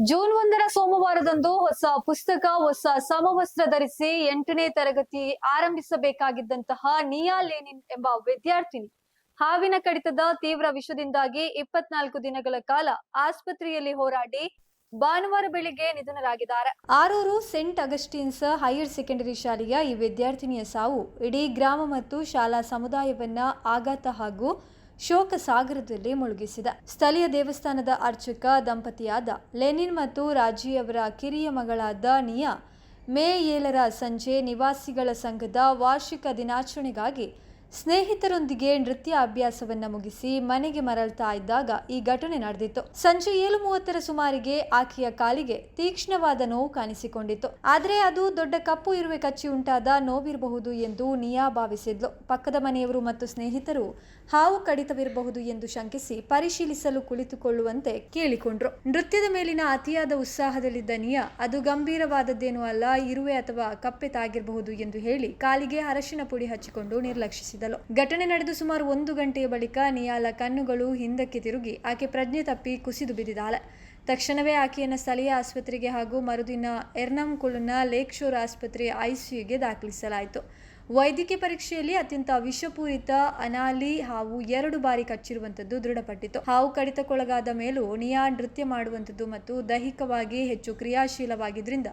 June 1 ಸೋಮವಾರದಂದು ಹೊಸ ಪುಸ್ತಕ, ಹೊಸ ಸಮವಸ್ತ್ರ ಧರಿಸಿ 8ನೇ ತರಗತಿ ಆರಂಭಿಸಬೇಕಾಗಿದ್ದಂತಹ ನಿಯಾ ಲೆನಿನ್ ಎಂಬ ವಿದ್ಯಾರ್ಥಿನಿ ಹಾವಿನ ಕಡಿತದ ತೀವ್ರ ವಿಷದಿಂದಾಗಿ 24 ದಿನಗಳ ಕಾಲ ಆಸ್ಪತ್ರೆಯಲ್ಲಿ ಹೋರಾಡಿ ಭಾನುವಾರ ಬೆಳಿಗ್ಗೆ ನಿಧನರಾಗಿದ್ದಾರೆ. ಆರೂರು ಸೆಂಟ್ ಅಗಸ್ಟಿನ್ಸ್ ಹೈಯರ್ ಸೆಕೆಂಡರಿ ಶಾಲೆಯ ಈ ವಿದ್ಯಾರ್ಥಿನಿಯ ಸಾವು ಇಡೀ ಗ್ರಾಮ ಮತ್ತು ಶಾಲಾ ಸಮುದಾಯವನ್ನ ಆಘಾತ ಹಾಗೂ ಶೋಕ ಸಾಗರದಲ್ಲಿ ಮುಳುಗಿಸಿದ. ಸ್ಥಳೀಯ ದೇವಸ್ಥಾನದ ಅರ್ಚಕ ದಂಪತಿಯಾದ ಲೆನಿನ್ ಮತ್ತು ರಾಜಿಯವರ ಕಿರಿಯ ಮಗಳಾದ ನಿಯಾ ಮೇ 7 ಸಂಜೆ ನಿವಾಸಿಗಳ ಸಂಘದ ವಾರ್ಷಿಕ ದಿನಾಚರಣೆಗಾಗಿ ಸ್ನೇಹಿತರೊಂದಿಗೆ ನೃತ್ಯ ಅಭ್ಯಾಸವನ್ನ ಮುಗಿಸಿ ಮನೆಗೆ ಮರಳ್ತಾ ಇದ್ದಾಗ ಈ ಘಟನೆ ನಡೆದಿತ್ತು. ಸಂಜೆ 7:30 ಸುಮಾರಿಗೆ ಆಕೆಯ ಕಾಲಿಗೆ ತೀಕ್ಷ್ಣವಾದ ನೋವು ಕಾಣಿಸಿಕೊಂಡಿತ್ತು. ಆದರೆ ಅದು ದೊಡ್ಡ ಕಪ್ಪು ಇರುವೆ ಕಚ್ಚಿ ಉಂಟಾದ ನೋವಿರಬಹುದು ಎಂದು ನಿಯಾ ಭಾವಿಸಿದ್ಲು. ಪಕ್ಕದ ಮನೆಯವರು ಮತ್ತು ಸ್ನೇಹಿತರು ಹಾವು ಕಡಿತವಿರಬಹುದು ಎಂದು ಶಂಕಿಸಿ ಪರಿಶೀಲಿಸಲು ಕುಳಿತುಕೊಳ್ಳುವಂತೆ ಕೇಳಿಕೊಂಡ್ರು. ನೃತ್ಯದ ಮೇಲಿನ ಅತಿಯಾದ ಉತ್ಸಾಹದಲ್ಲಿದ್ದ ನಿಯಾ ಅದು ಗಂಭೀರವಾದದ್ದೇನೂ ಅಲ್ಲ, ಇರುವೆ ಅಥವಾ ಕಪ್ಪೆ ತಾಗಿರಬಹುದು ಎಂದು ಹೇಳಿ ಕಾಲಿಗೆ ಅರಶಿನ ಪುಡಿ ಹಚ್ಚಿಕೊಂಡು ನಿರ್ಲಕ್ಷಿಸಿದಳು. ಘಟನೆ ನಡೆದು ಸುಮಾರು 1 ಗಂಟೆಯ ಬಳಿಕ ನಿಯಾಳ ಕಣ್ಣುಗಳು ಹಿಂದಕ್ಕೆ ತಿರುಗಿ ಆಕೆ ಪ್ರಜ್ಞೆ ತಪ್ಪಿ ಕುಸಿದು ಬಿದ್ದಿದ್ದಾಳೆ. ತಕ್ಷಣವೇ ಆಕೆಯನ್ನು ಸ್ಥಳೀಯ ಆಸ್ಪತ್ರೆಗೆ ಹಾಗೂ ಮರುದಿನ ಎರ್ನಾಕುಲಂನ ಲೇಕ್ ಶೋರ್ ಆಸ್ಪತ್ರೆಯ ಐಸಿಯುಗೆ ದಾಖಲಿಸಲಾಯಿತು. ವೈದ್ಯಕೀಯ ಪರೀಕ್ಷೆಯಲ್ಲಿ ಅತ್ಯಂತ ವಿಷಪೂರಿತ ಅನಾಲಿ ಹಾವು 2 ಬಾರಿ ಕಚ್ಚಿರುವಂತದ್ದು ದೃಢಪಟ್ಟಿತು. ಹಾವು ಕಡಿತಕ್ಕೊಳಗಾದ ಮೇಲೂ ನಿಯಾ ನೃತ್ಯ ಮಾಡುವಂತದ್ದು ಮತ್ತು ದೈಹಿಕವಾಗಿ ಹೆಚ್ಚು ಕ್ರಿಯಾಶೀಲವಾಗಿದ್ದರಿಂದ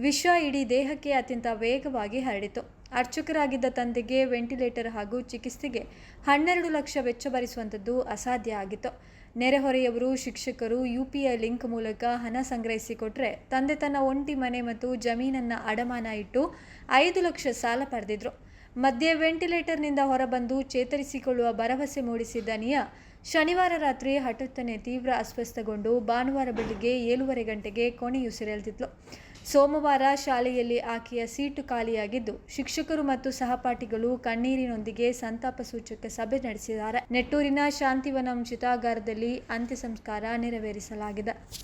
ವಿಷ ಇಡೀ ದೇಹಕ್ಕೆ ಅತ್ಯಂತ ವೇಗವಾಗಿ ಹರಡಿತು. ಅರ್ಚಕರಾಗಿದ್ದ ತಂದೆಗೆ ವೆಂಟಿಲೇಟರ್ ಹಾಗೂ ಚಿಕಿತ್ಸೆಗೆ 12 ಲಕ್ಷ ವೆಚ್ಚ ಭರಿಸುವಂಥದ್ದು ಅಸಾಧ್ಯ ಆಗಿತ್ತು. ನೆರೆಹೊರೆಯವರು, ಶಿಕ್ಷಕರು UPI ಲಿಂಕ್ ಮೂಲಕ ಹಣ ಸಂಗ್ರಹಿಸಿಕೊಟ್ರೆ ತಂದೆ ತನ್ನ ಒಂಟಿ ಮನೆ ಮತ್ತು ಜಮೀನನ್ನ ಅಡಮಾನ ಇಟ್ಟು 5 ಲಕ್ಷ ಸಾಲ ಪಡೆದಿದ್ರು. ಮಧ್ಯೆ ವೆಂಟಿಲೇಟರ್ನಿಂದ ಹೊರಬಂದು ಚೇತರಿಸಿಕೊಳ್ಳುವ ಭರವಸೆ ಮೂಡಿಸಿದ್ದ ನಿಯಾ ಶನಿವಾರ ರಾತ್ರಿ ಹಠಾತ್ತನೆ ತೀವ್ರ ಅಸ್ವಸ್ಥಗೊಂಡು ಭಾನುವಾರ ಬೆಳಿಗ್ಗೆ 7:30 ಗಂಟೆಗೆ ಕೊನೆಯುಸಿರೆಳೆದಿದ್ಲು. ಸೋಮವಾರ ಶಾಲೆಯಲ್ಲಿ ಆಕೆಯ ಸೀಟು ಖಾಲಿಯಾಗಿದ್ದು ಶಿಕ್ಷಕರು ಮತ್ತು ಸಹಪಾಠಿಗಳು ಕಣ್ಣೀರಿನೊಂದಿಗೆ ಸಂತಾಪ ಸೂಚಕ ಸಭೆ ನಡೆಸಿದ್ದಾರೆ. ನೆಟ್ಟೂರಿನ ಶಾಂತಿವನಂ ಚಿತಾಗಾರದಲ್ಲಿ ಅಂತ್ಯ ಸಂಸ್ಕಾರ ನೆರವೇರಿಸಲಾಗಿದೆ.